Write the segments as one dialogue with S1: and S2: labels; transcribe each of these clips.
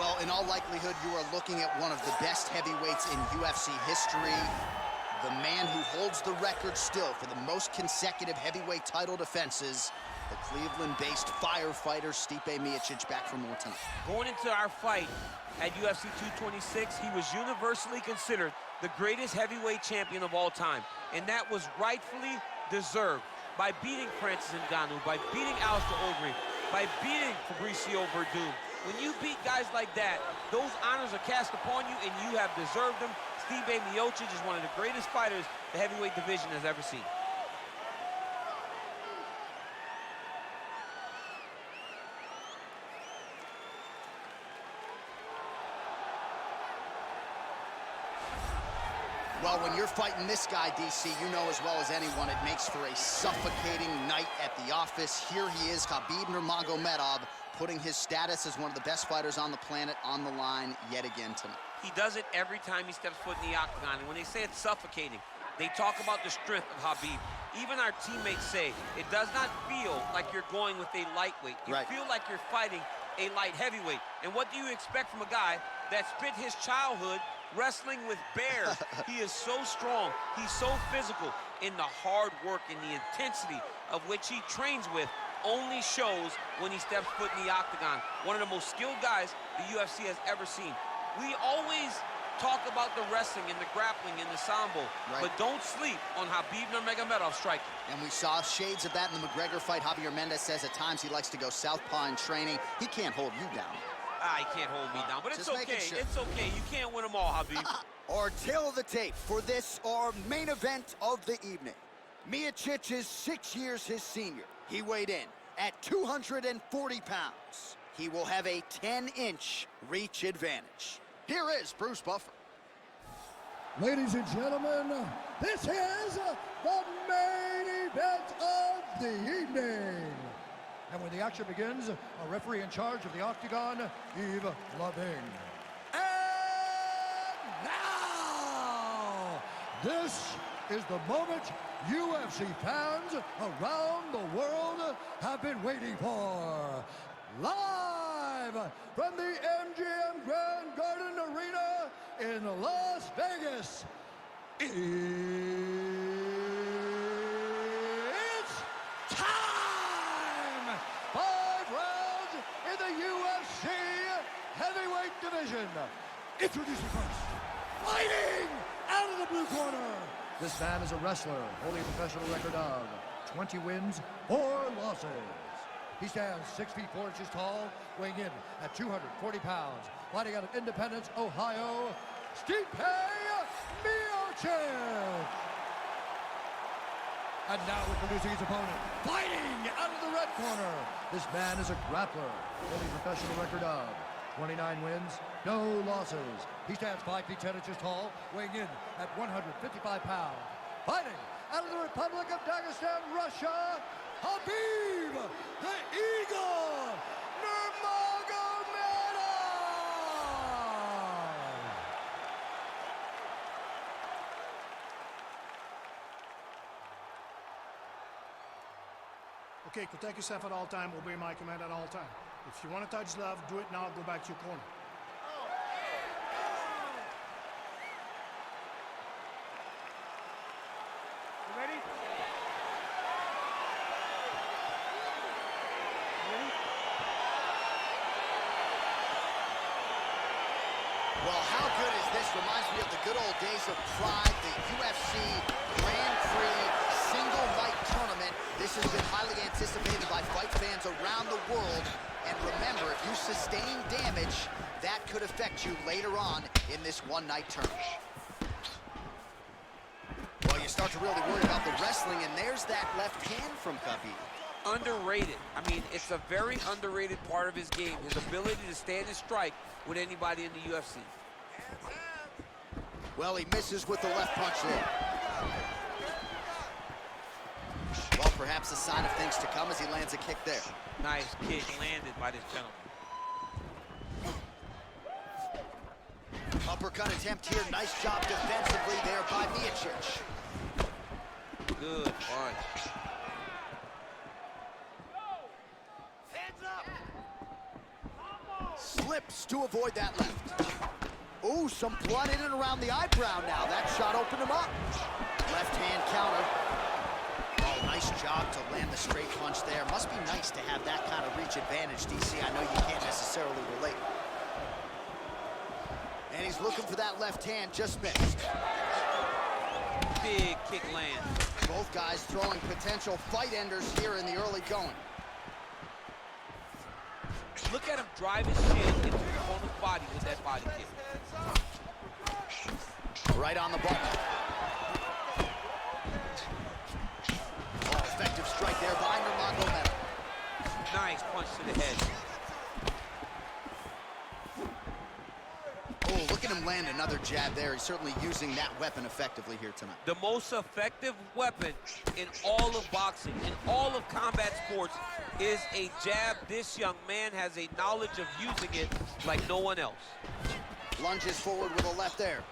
S1: Well, in all likelihood, you are looking at one of the best heavyweights in UFC history. The man who holds the record still for the most consecutive heavyweight title defenses, the Cleveland-based firefighter Stipe Miocic, back for more tonight.
S2: Going into our fight at UFC 226, he was universally considered the greatest heavyweight champion of all time, and that was rightfully deserved by beating Francis Ngannou, by beating Alistair Overeem, by beating Fabricio Verdum. When you beat guys like that, those honors are cast upon you, and you have deserved them. Stipe Miocic is one of the greatest fighters the heavyweight division has ever seen.
S1: Well, when you're fighting this guy, DC, you know as well as anyone, it makes for a suffocating night at the office. Here he is, Khabib Nurmagomedov, putting his status as one of the best fighters on the planet on the line yet again tonight.
S2: He does it every time he steps foot in the octagon, and when they say it's suffocating, they talk about the strength of Khabib. Even our teammates say it does not feel like you're going with a lightweight. You feel like you're fighting a light heavyweight. And what do you expect from a guy that spent his childhood wrestling with bears? He is so strong, he's so physical, and the hard work and the intensity of which he trains with only shows when he steps foot in the octagon. One of the most skilled guys the UFC has ever seen. We always talk about the wrestling and the grappling and the sambo, but don't sleep on Khabib Nurmagomedov's striking.
S1: And we saw shades of that in the McGregor fight. Javier Mendez says at times he likes to go southpaw in training. He can't hold you down.
S2: He can't hold me down, but it's okay. Sure. It's okay. You can't win them all, Khabib.
S1: Our tail of the tape for this, our main event of the evening. Miocic is 6 years his senior. He weighed in at 240 pounds. He will have a 10-inch reach advantage. Here is Bruce Buffer.
S3: Ladies and gentlemen, this is the main event of the evening. And when the action begins, a referee in charge of the octagon, Yves Lavigne. And now, this is the moment UFC fans around the world have been waiting for. Live from the MGM Grand Garden Arena in Las Vegas, it's time! 5 rounds in the UFC heavyweight division. Introducing first, fighting out of the blue corner. This man is a wrestler holding a professional record of 20 wins, 4 losses. He stands 6 feet 4 inches tall, weighing in at 240 pounds. Fighting out of Independence, Ohio, Stipe Miocic. And now introducing his opponent, fighting out of the red corner. This man is a grappler, holding a professional record of 29 wins, no losses. He stands 5 feet 10 inches tall, weighing in at 155 pounds. Fighting out of the Republic of Dagestan, Russia, Khabib, the Eagle, Nurmagomedov!
S4: Okay, protect yourself at all time, obey my command at all time. If you want to touch love, do it now, go back to your corner. You ready?
S1: Well, how good is this? Reminds me of the good old days of Pride, the UFC Grand Prix single night tournament. This has been highly anticipated by fight fans around the world. And remember, if you sustain damage, that could affect you later on in this one-night tournament. Well, you start to really worry about the wrestling, and there's that left hand from Khabib.
S2: Underrated. I mean, it's a very underrated part of his game, his ability to stand and strike with anybody in the UFC.
S1: Well, he misses with the left punch there. Well, perhaps a sign of things to come as he lands a kick there.
S2: Nice kick landed by this gentleman.
S1: Uppercut attempt here. Nice job defensively there by Miocic.
S2: Good punch.
S1: Slip flips to avoid that left. Ooh, some blood in and around the eyebrow now. That shot opened him up. Left hand counter. Oh, nice job to land the straight punch there. Must be nice to have that kind of reach advantage, DC. I know you can't necessarily relate. And he's looking for that left hand, just missed.
S2: Big kick land.
S1: Both guys throwing potential fight enders here in the early going.
S2: Look at him drive his chin into the opponent's body with that body kick.
S1: Right on the button. Oh, effective strike there by Nurmagomedov.
S2: Nice punch to the head.
S1: Oh, look at him land another jab there. He's certainly using that weapon effectively here tonight.
S2: The most effective weapon in all of boxing, in all of combat sports, is a jab. This young man has a knowledge of using it like no one else.
S1: Lunges forward with a left there.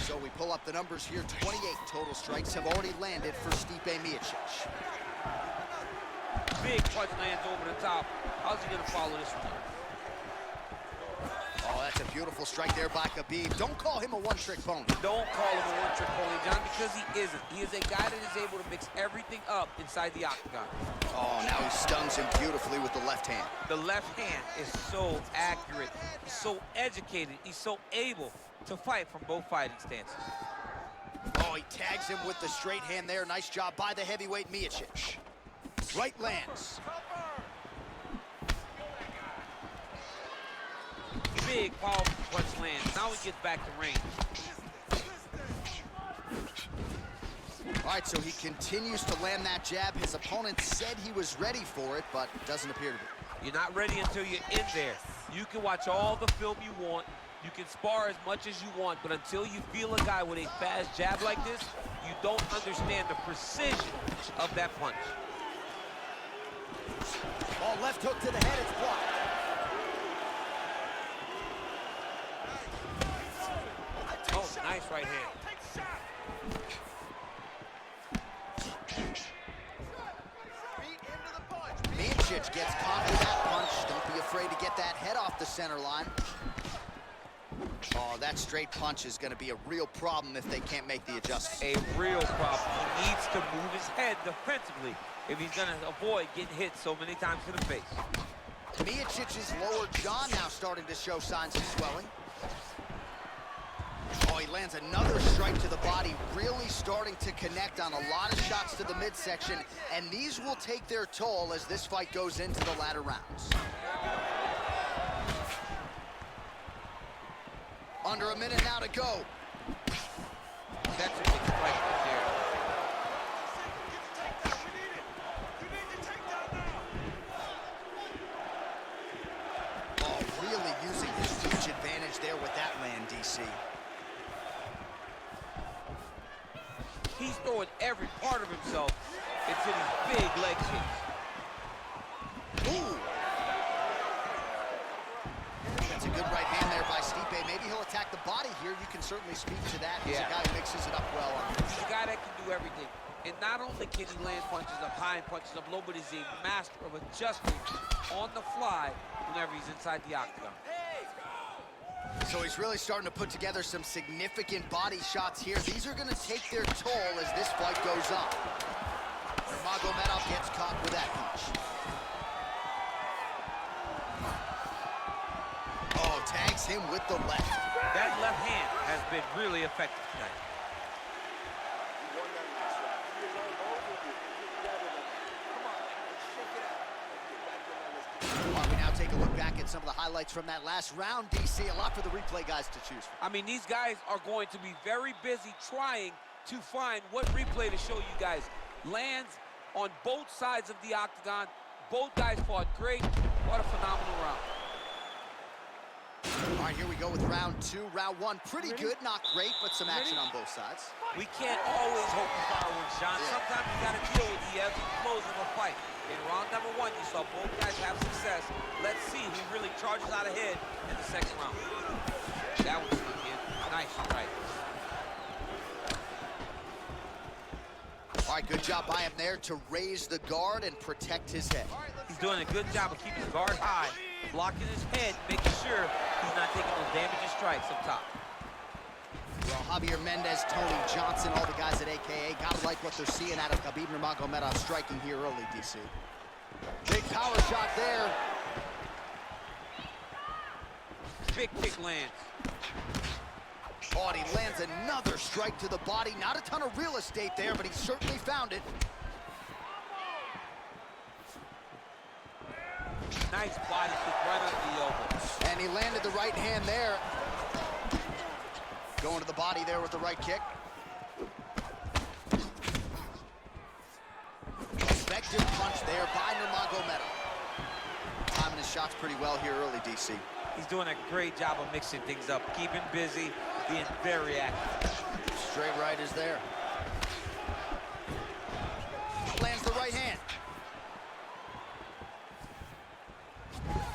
S1: So we pull up the numbers here. 28 total strikes have already landed for Stipe Miocic.
S2: Big punch lands over the top. How's he gonna follow this one?
S1: Oh, that's a beautiful strike there by Khabib. Don't call him a one-trick pony.
S2: Don't call him a one-trick pony, John, because he isn't. He is a guy that is able to mix everything up inside the octagon.
S1: Oh, now he stuns him beautifully with the left hand.
S2: The left hand is so accurate. He's so educated. He's so able to fight from both fighting stances.
S1: Oh, he tags him with the straight hand there. Nice job by the heavyweight Miocic. Right lands.
S2: Big, powerful punch lands. Now he gets back to range.
S1: All right, so he continues to land that jab. His opponent said he was ready for it, but doesn't appear to be.
S2: You're not ready until you're in there. You can watch all the film you want. You can spar as much as you want, but until you feel a guy with a fast jab like this, you don't understand the precision of that punch.
S1: Oh, left hook to the head, it's blocked.
S2: Oh, nice right hand.
S1: Miocic gets caught with that punch. Don't be afraid to get that head off the center line. Oh, that straight punch is going to be a real problem if they can't make the adjustment.
S2: A real problem. He needs to move his head defensively if he's going to avoid getting hit so many times to the face.
S1: Miocic's lower jaw now starting to show signs of swelling. Oh, he lands another strike to the body, really starting to connect on a lot of shots to the midsection, and these will take their toll as this fight goes into the latter rounds. Under a minute now to go.
S2: That's a big strike right there.
S1: Oh, really using his huge advantage there with that land, DC.
S2: He's throwing every part of himself into these big leg kicks.
S1: Ooh. That's a good right hand there by Stipe. Maybe he'll attack the body here. You can certainly speak to that. He's a guy who mixes it up well.
S2: He's a guy that can do everything. And not only can he land punches up high and punches up low, but he's a master of adjusting on the fly whenever he's inside the octagon.
S1: So he's really starting to put together some significant body shots here. These are going to take their toll as this fight goes on. Nurmagomedov gets caught with that punch. Oh, tags him with the left.
S2: That left hand has been really effective tonight.
S1: We now take a look back at some of the highlights from that last round, DC. A lot for the replay guys to choose from.
S2: I mean, these guys are going to be very busy trying to find what replay to show you guys. Lands on both sides of the octagon. Both guys fought great. What a phenomenal round.
S1: All right, here we go with round two. Round one, pretty good, not great, but some action on both sides.
S2: We can't always hope for fireworks, John. Sometimes you got to deal with the ebbs and flows of a fight. In round number one, you saw both guys have success. Let's see who really charges out ahead in the second round. That was good. Nice right.
S1: All right, good job by him there to raise the guard and protect his head.
S2: He's doing a good job of keeping his guard high blocking his head, making sure he's not taking those damaging strikes up top.
S1: Well, Javier Mendez, Tony Johnson, all the guys at AKA gotta like what they're seeing out of Khabib Nurmagomedov striking here early, DC. Big power shot there.
S2: Big kick lands.
S1: Oh, and he lands another strike to the body. Not a ton of real estate there, but he certainly found it.
S2: Nice body kick right under the elbow.
S1: And he landed the right hand there. Going to the body there with the right kick. Effective punch there by Nurmagomedov. Timing his shots pretty well here early, DC.
S2: He's doing a great job of mixing things up, keeping busy, being very active.
S1: Straight right is there. Lands the right hand.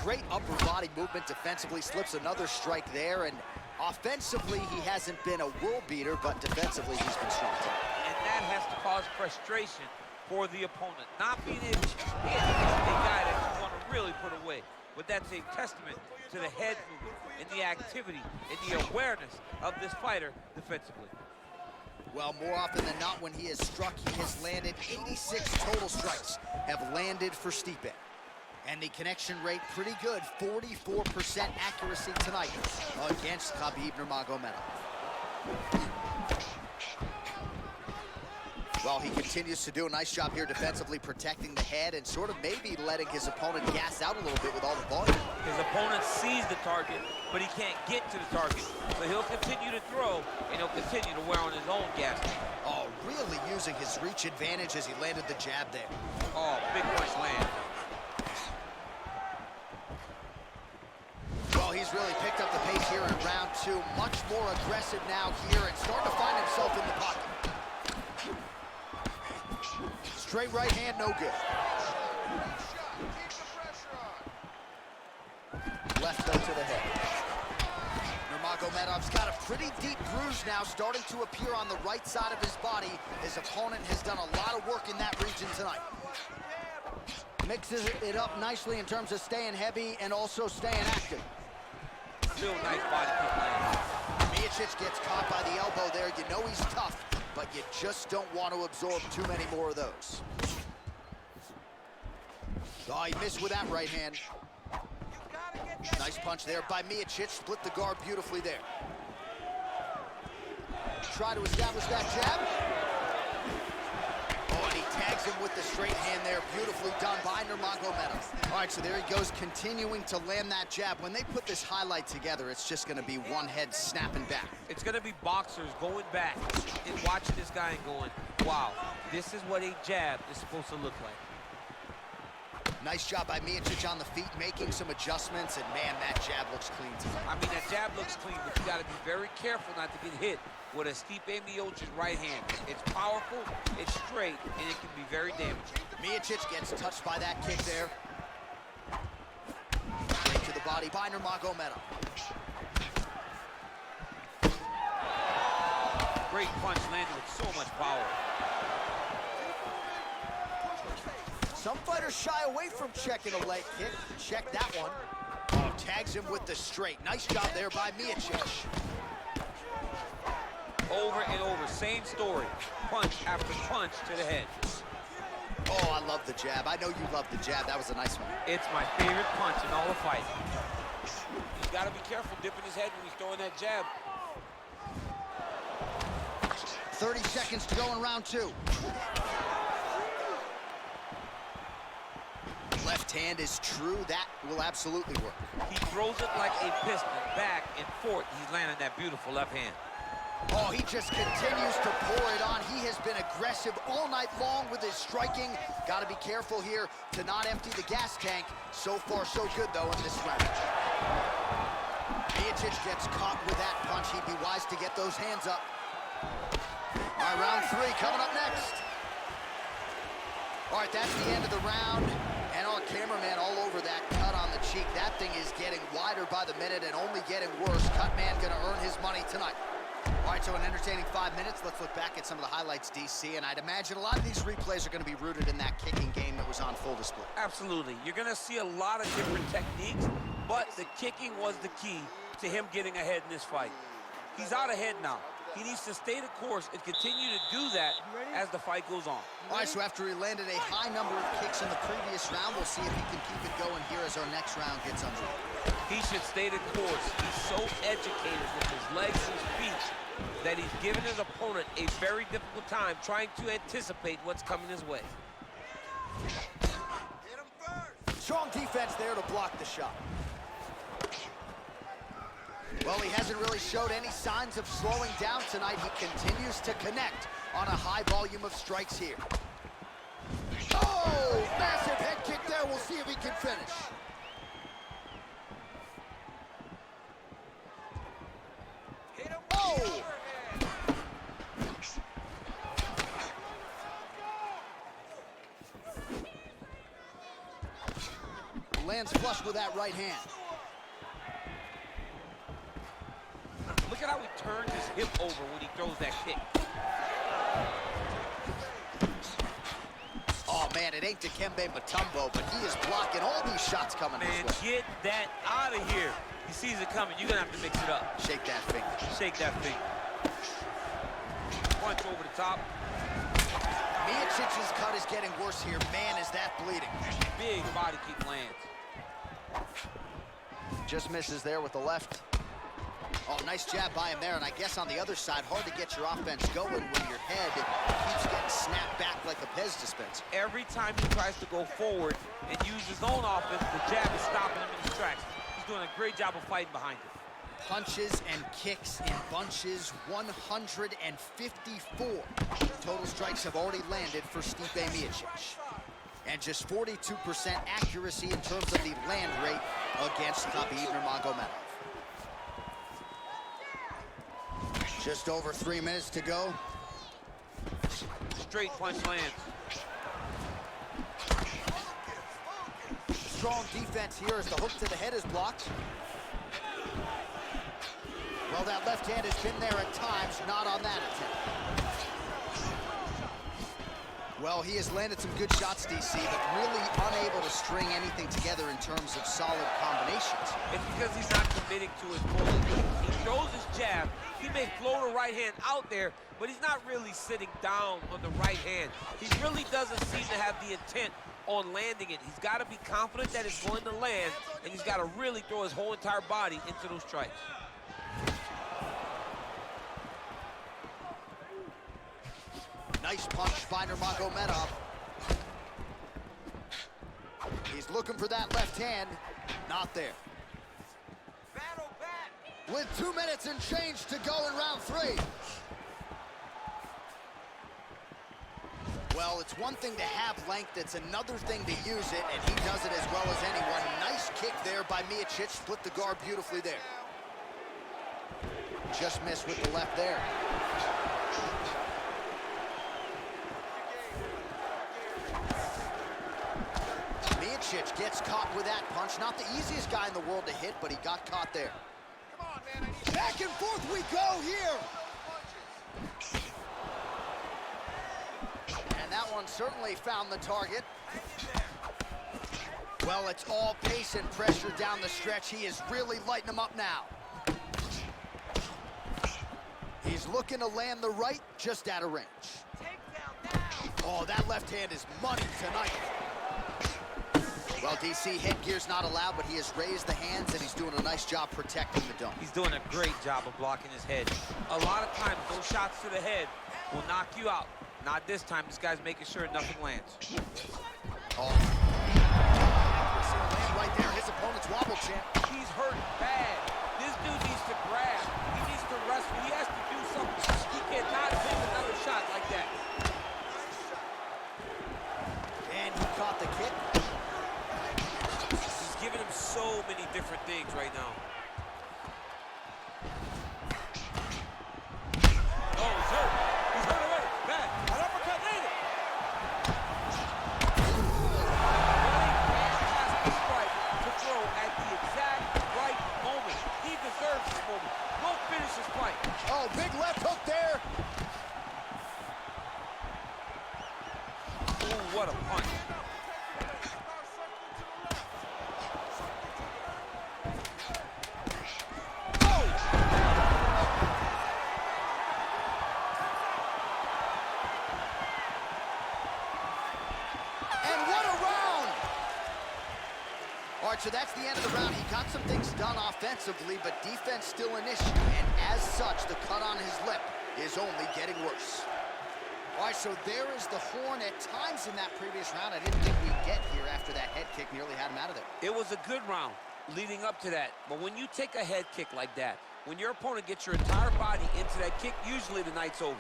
S1: Great upper body movement defensively, slips another strike there, and offensively he hasn't been a world beater, but defensively he's been strong.
S2: And that has to cause frustration for the opponent. Not being able to hit a guy that you want to really put away. But that's a testament to the head movement and the activity and the awareness of this fighter defensively.
S1: Well, more often than not, when he has struck, he has landed 86 total strikes have landed for Stipe. And the connection rate pretty good, 44% accuracy tonight against Khabib Nurmagomedov. Well, he continues to do a nice job here defensively, protecting the head and sort of maybe letting his opponent gas out a little bit with all the volume.
S2: His opponent sees the target, but he can't get to the target. So he'll continue to throw, and he'll continue to wear on his own gas tank.
S1: Oh, really using his reach advantage as he landed the jab there.
S2: Oh, big punch land.
S1: Well, he's really picked up the pace here in round two. Much more aggressive now here and starting to find himself in the pocket. Straight right hand, no good. Left though to the head. Nurmagomedov's got a pretty deep bruise now starting to appear on the right side of his body. His opponent has done a lot of work in that region tonight. Mixes it up nicely in terms of staying heavy and also staying active.
S2: Still nice body kick land.
S1: Miocic gets caught by the elbow there. You know he's tough, but you just don't want to absorb too many more of those. Oh, he missed with that right hand. Nice punch there by Miocic. Split the guard beautifully there. Try to establish that jab. Oh, and he tags him with the straight hand there. Beautifully done by Nurmagomedov. All right, so there he goes, continuing to land that jab. When they put this highlight together, it's just going to be one head snapping back.
S2: It's going to be boxers going back and watching this guy and going, wow, this is what a jab is supposed to look like.
S1: Nice job by Miocic on the feet, making some adjustments, and man, that jab looks clean tonight.
S2: I mean, that jab looks clean, but you got to be very careful not to get hit with a Stipe Miocic right hand. It's powerful, it's straight, and it can be very damaging.
S1: Miocic gets touched by that kick there. Straight to the body by Nurmagomedov.
S2: Great punch landed with so much power.
S1: Some fighters shy away from checking a leg kick. Check that one. Oh, tags him with the straight. Nice job there by Miocic.
S2: Over and over, same story. Punch after punch to the head.
S1: Oh, I love the jab. I know you love the jab. That was a nice one.
S2: It's my favorite punch in all the fight. He's got to be careful dipping his head when he's throwing that jab.
S1: 30 seconds to go in round two. Left hand is true. That will absolutely work.
S2: He throws it like a piston, back and forth. He's landing that beautiful left hand.
S1: Oh, he just continues to pour it on. He has been aggressive all night long with his striking. Got to be careful here to not empty the gas tank. So far, so good, though, in this round. Miocic gets caught with that punch. He'd be wise to get those hands up. All right, round three coming up next. All right, that's the end of the round. And our cameraman all over that cut on the cheek. That thing is getting wider by the minute and only getting worse. Cut man gonna earn his money tonight. All right, so an entertaining 5 minutes. Let's look back at some of the highlights, DC, and I'd imagine a lot of these replays are going to be rooted in that kicking game that was on full display.
S2: Absolutely. You're going to see a lot of different techniques, but the kicking was the key to him getting ahead in this fight. He's out ahead now. He needs to stay the course and continue to do that as the fight goes on.
S1: All right, so after he landed a high number of kicks in the previous round, we'll see if he can keep it going here as our next round gets underway.
S2: He should stay the course. He's so educated with his legs and his feet that he's given his opponent a very difficult time trying to anticipate what's coming his way.
S1: Hit him first. Strong defense there to block the shot. Well, he hasn't really showed any signs of slowing down tonight. He continues to connect on a high volume of strikes here. Oh, massive head kick there. We'll see if he can finish.
S2: Hit him.
S1: Oh! Lands flush with that right hand.
S2: Look at how he turns his hip over when he throws that kick.
S1: Oh, man, it ain't Dikembe Mutombo, but he is blocking all these shots coming his
S2: Man,
S1: way.
S2: get that out of here. He sees it coming. You're going to have to mix it up.
S1: Shake that finger.
S2: Shake that finger. Punch over the top.
S1: Miocic's cut is getting worse here. Man, is that bleeding.
S2: Big body kick lands.
S1: Just misses there with the left. Oh, nice jab by him there, and I guess on the other side, hard to get your offense going when your head keeps getting snapped back like a Pez dispenser.
S2: Every time he tries to go forward and use his own offense, the jab is stopping him in his tracks. He's doing a great job of fighting behind it.
S1: Punches and kicks in bunches, 154 total strikes have already landed for Stipe Miocic. And just 42% accuracy in terms of the land rate against Khabib Nurmagomedov. Just over 3 minutes to go.
S2: Straight punch lands.
S1: Strong defense here as the hook to the head is blocked. Well, that left hand has been there at times, not on that attempt. Well, he has landed some good shots, DC, but really unable to string anything together in terms of solid combinations.
S2: It's because he's not committing to his bullet. He throws his jab. He may float a right hand out there, but he's not really sitting down on the right hand. He really doesn't seem to have the intent on landing it. He's got to be confident that it's going to land, and he's got to really throw his whole entire body into those strikes.
S1: Nice punch by Nurmagomedov. He's looking for that left hand. Not there. With 2 minutes and change to go in round 3. Well, it's one thing to have length, it's another thing to use it, and he does it as well as anyone. Nice kick there by Miocic, split the guard beautifully there. Just missed with the left there. Miocic gets caught with that punch. Not the easiest guy in the world to hit, but he got caught there.
S3: Come on, man.
S1: Back and forth we go here. And that one certainly found the target. Well, it's all pace and pressure down the stretch. He is really lighting them up now. He's looking to land the right, just out of range. Oh, that left hand is money tonight. Well, DC, headgear's not allowed, but he has raised the hands, and he's doing a nice job protecting the dome.
S2: He's doing a great job of blocking his head. A lot of times, those shots to the head will knock you out. Not this time. This guy's making sure nothing lands.
S1: Oh. Right there, his opponent's wobble champ.
S2: He's hurt bad. This dude needs to grab. He needs to wrestle. He has to do something. He cannot hit another shot like that.
S1: And he caught the kick.
S2: He's giving him so many different things right now. Oh, he's hurt. He's hurt already. Back. An uppercut later. Fantastic strike to throw at the exact right moment. He deserves this moment. Go finish this fight.
S1: Oh, big left
S2: What a punch.
S1: All right, so that's the end of the round. He got some things done offensively, but defense still an issue. And as such, the cut on his lip is only getting worse. All right, so there is the horn. At times in that previous round, I didn't think we'd get here after that head kick nearly had him out of there.
S2: It was a good round leading up to that. But when you take a head kick like that, when your opponent gets your entire body into that kick, usually the night's over.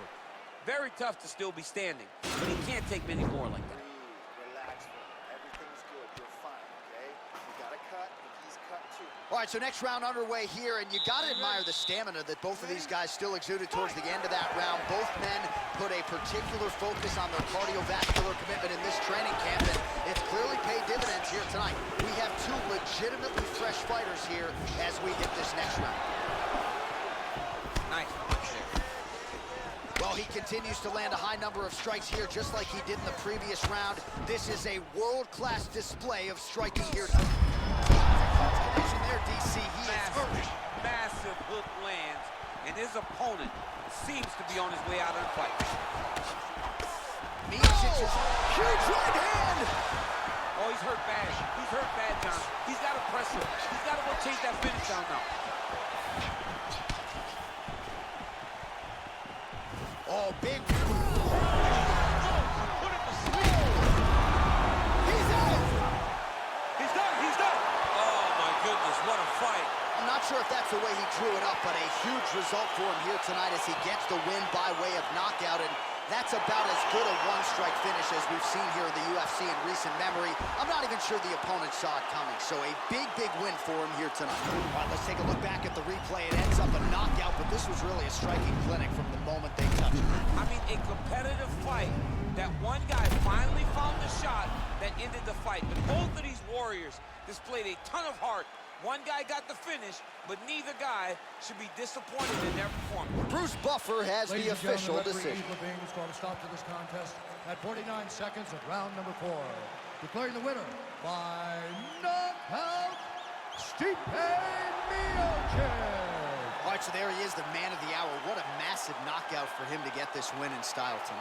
S2: Very tough to still be standing, but he can't take many more like that.
S1: All right, so next round underway here, and you got to admire the stamina that both of these guys still exuded towards the end of that round. Both men put a particular focus on their cardiovascular commitment in this training camp, and it's clearly paid dividends here tonight. We have two legitimately fresh fighters here as we hit this next round.
S2: Nice punch there.
S1: Well, he continues to land a high number of strikes here, just like he did in the previous round. This is a world-class display of striking here tonight. DC,
S2: massive hook lands, and his opponent seems to be on his way out of the fight.
S1: Miocic is huge right hand.
S2: Oh, he's hurt bad. He's hurt bad, John. He's got to press him. He's got to go chase that finish down now.
S1: Oh, big.
S2: What a fight.
S1: I'm not sure if that's the way he drew it up, but a huge result for him here tonight as he gets the win by way of knockout, and that's about as good a one-strike finish as we've seen here in the UFC in recent memory. I'm not even sure the opponent saw it coming, so a big, big win for him here tonight. All right, let's take a look back at the replay. It ends up a knockout, but this was really a striking clinic from the moment they touched it.
S2: I mean, a competitive fight that one guy finally found the shot that ended the fight, but both of these warriors displayed a ton of heart. One guy got the finish, but neither guy should be disappointed in their performance.
S1: Bruce Buffer has the official decision.
S3: Levine is going to stop to this contest at 49 seconds of round number 4. Declaring the winner by knockout, Stipe Miocic.
S1: All right, so there he is, the man of the hour. What a massive knockout for him to get this win in style tonight.